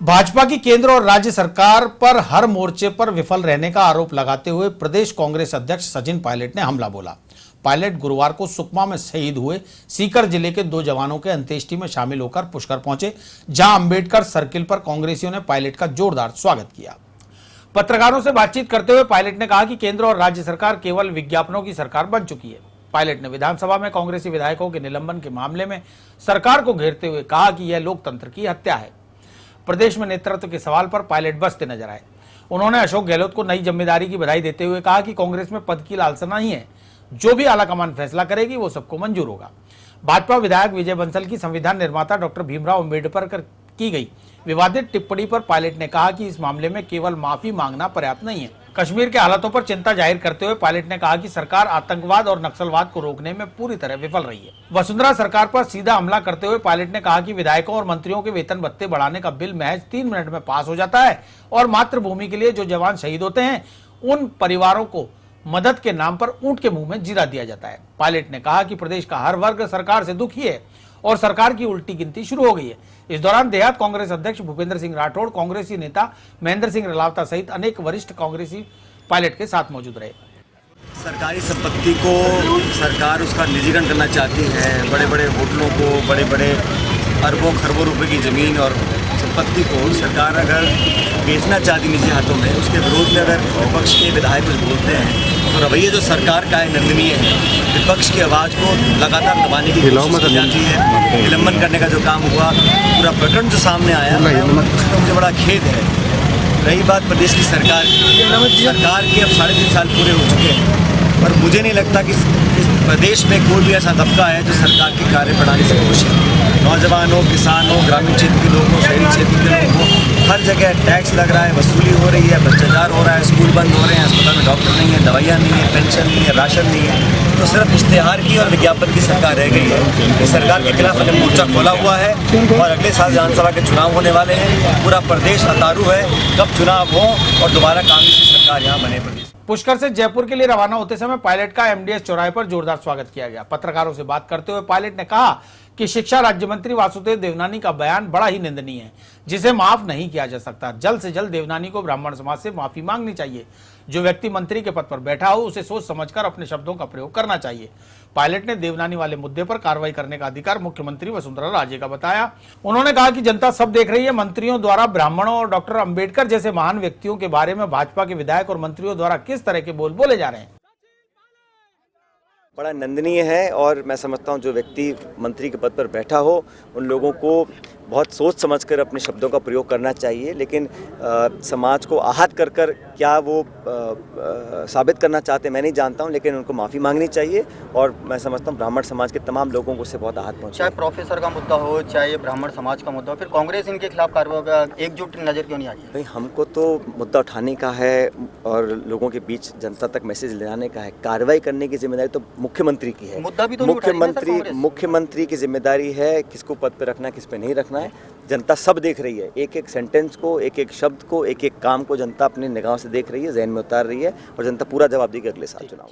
भाजपा की केंद्र और राज्य सरकार पर हर मोर्चे पर विफल रहने का आरोप लगाते हुए प्रदेश कांग्रेस अध्यक्ष सचिन पायलट ने हमला बोला। पायलट गुरुवार को सुकमा में शहीद हुए सीकर जिले के 2 जवानों के अंत्येष्टि में शामिल होकर पुष्कर पहुंचे, जहां अंबेडकर सर्किल पर कांग्रेसियों ने पायलट का जोरदार स्वागत किया। पत्रकारों से बातचीत करते हुए पायलट ने कहा कि केंद्र और राज्य सरकार केवल विज्ञापनों की सरकार बन चुकी है। पायलट ने विधानसभा में कांग्रेसी विधायकों के निलंबन के मामले में सरकार को घेरते हुए कहा कि यह लोकतंत्र की हत्या है। प्रदेश में नेतृत्व के सवाल पर पायलट बसते नजर आए। उन्होंने अशोक गहलोत को नई जिम्मेदारी की बधाई देते हुए कहा कि कांग्रेस में पद की लालसा नहीं है, जो भी आलाकमान फैसला करेगी वो सबको मंजूर होगा। भाजपा विधायक विजय बंसल की संविधान निर्माता डॉक्टर भीमराव अंबेडकर पर की गई विवादित टिप्पणी पर पायलट ने कहा कि इस मामले में केवल माफी मांगना पर्याप्त नहीं है। कश्मीर के हालातों पर चिंता जाहिर करते हुए पायलट ने कहा कि सरकार आतंकवाद और नक्सलवाद को रोकने में पूरी तरह विफल रही है। वसुंधरा सरकार पर सीधा हमला करते हुए पायलट ने कहा कि विधायकों और मंत्रियों के वेतन भत्ते बढ़ाने का बिल महज 3 मिनट में पास हो जाता है और मातृभूमि के लिए जो जवान शहीद होते हैं उन परिवारों को मदद के नाम पर ऊंट के मुंह में जीरा दिया जाता है। पायलट ने कहा कि प्रदेश का हर वर्ग सरकार से दुखी है और सरकार की उल्टी गिनती शुरू हो गई है। इस दौरान देहात कांग्रेस अध्यक्ष भूपेंद्र सिंह राठौड़, कांग्रेसी नेता महेंद्र सिंह रलावता सहित अनेक वरिष्ठ कांग्रेसी पायलट के साथ मौजूद रहे। सरकारी संपत्ति को सरकार उसका निजीकरण करना चाहती है। बड़े बड़े होटलों को, बड़े बड़े अरबों खरबों रुपए की ज़मीन और संपत्ति को सरकार अगर बेचना चाहती निजी हाथों में, उसके विरोध में अगर विपक्ष के विधायक कुछ बोलते हैं तो रवैया जो सरकार का है निंदनीय है। विपक्ष की आवाज़ को लगातार दबाने की कोशिश की जाती है। निलंबन करने का जो काम हुआ, पूरा प्रकरण जो सामने आया, उसमें मुझे बड़ा खेद है। रही बात प्रदेश की सरकार के अब 3.5 साल पूरे हो चुके हैं, पर मुझे नहीं लगता कि इस प्रदेश में कोई भी ऐसा तबका है जो सरकार की कार्यप्रणाली से खुश है। नौजवान हो, किसान हो, ग्रामीण क्षेत्र के लोग हो, शहरी क्षेत्र के लोग हो, हर जगह टैक्स लग रहा है, वसूली हो रही है, भ्रष्टाचार हो रहा है, स्कूल बंद हो रहे हैं, अस्पताल में डॉक्टर नहीं है, दवाइयाँ नहीं है, पेंशन नहीं है, राशन नहीं है। तो सिर्फ इश्तेहार की और विज्ञापन की सरकार रह गई है। इस सरकार के खिलाफ हमने मोर्चा खोला हुआ है और अगले साल विधानसभा के चुनाव होने वाले हैं। पूरा प्रदेश अतारू है कब चुनाव हो और दोबारा कांग्रेस की सरकार यहाँ बने। प्रदेश पुष्कर से जयपुर के लिए रवाना होते समय पायलट का एमडीएस चौराहे पर जोरदार स्वागत किया गया। पत्रकारों से बात करते हुए पायलट ने कहा कि शिक्षा राज्य मंत्री वासुदेव देवनानी का बयान बड़ा ही निंदनीय है, जिसे माफ नहीं किया जा सकता। जल्द से जल्द देवनानी को ब्राह्मण समाज से माफी मांगनी चाहिए। जो व्यक्ति मंत्री के पद पर बैठा हो उसे सोच समझकर अपने शब्दों का प्रयोग करना चाहिए। पायलट ने देवनानी वाले मुद्दे पर कार्रवाई करने का अधिकार मुख्यमंत्री वसुंधरा राजे का बताया। उन्होंने कहा कि जनता सब देख रही है, मंत्रियों द्वारा ब्राह्मणों और डॉक्टर अंबेडकर जैसे महान व्यक्तियों के बारे में भाजपा के विधायक और मंत्रियों द्वारा किस तरह के बोल बोले जा रहे हैं। बड़ा निंदनीय है और मैं समझता हूं जो व्यक्ति मंत्री के पद पर बैठा हो उन लोगों को बहुत सोच समझकर अपने शब्दों का प्रयोग करना चाहिए। लेकिन समाज को आहत कर कर क्या वो साबित करना चाहते हैं मैं नहीं जानता हूं, लेकिन उनको माफ़ी मांगनी चाहिए और मैं समझता हूं ब्राह्मण समाज के तमाम लोगों को उससे बहुत आहत पहुंची। चाहे प्रोफेसर का मुद्दा हो, चाहे ब्राह्मण समाज का मुद्दा हो, फिर कांग्रेस इनके खिलाफ कार्रवाई का एकजुट नज़र क्यों नहीं आ रही है? भाई हमको तो मुद्दा उठाने का है और लोगों के बीच जनता तक मैसेज ले जाने का है। कार्रवाई करने की जिम्मेदारी तो मुख्यमंत्री की है। मुद्दा भी तो मुख्यमंत्री की जिम्मेदारी है किसको पद पर रखना, किस पे नहीं रखना है। जनता सब देख रही है, एक एक सेंटेंस को, एक एक शब्द को, एक एक काम को जनता अपनी निगाहों से देख रही है, ज़हन में उतार रही है और जनता पूरा जवाब देगी अगले साल चुनाव।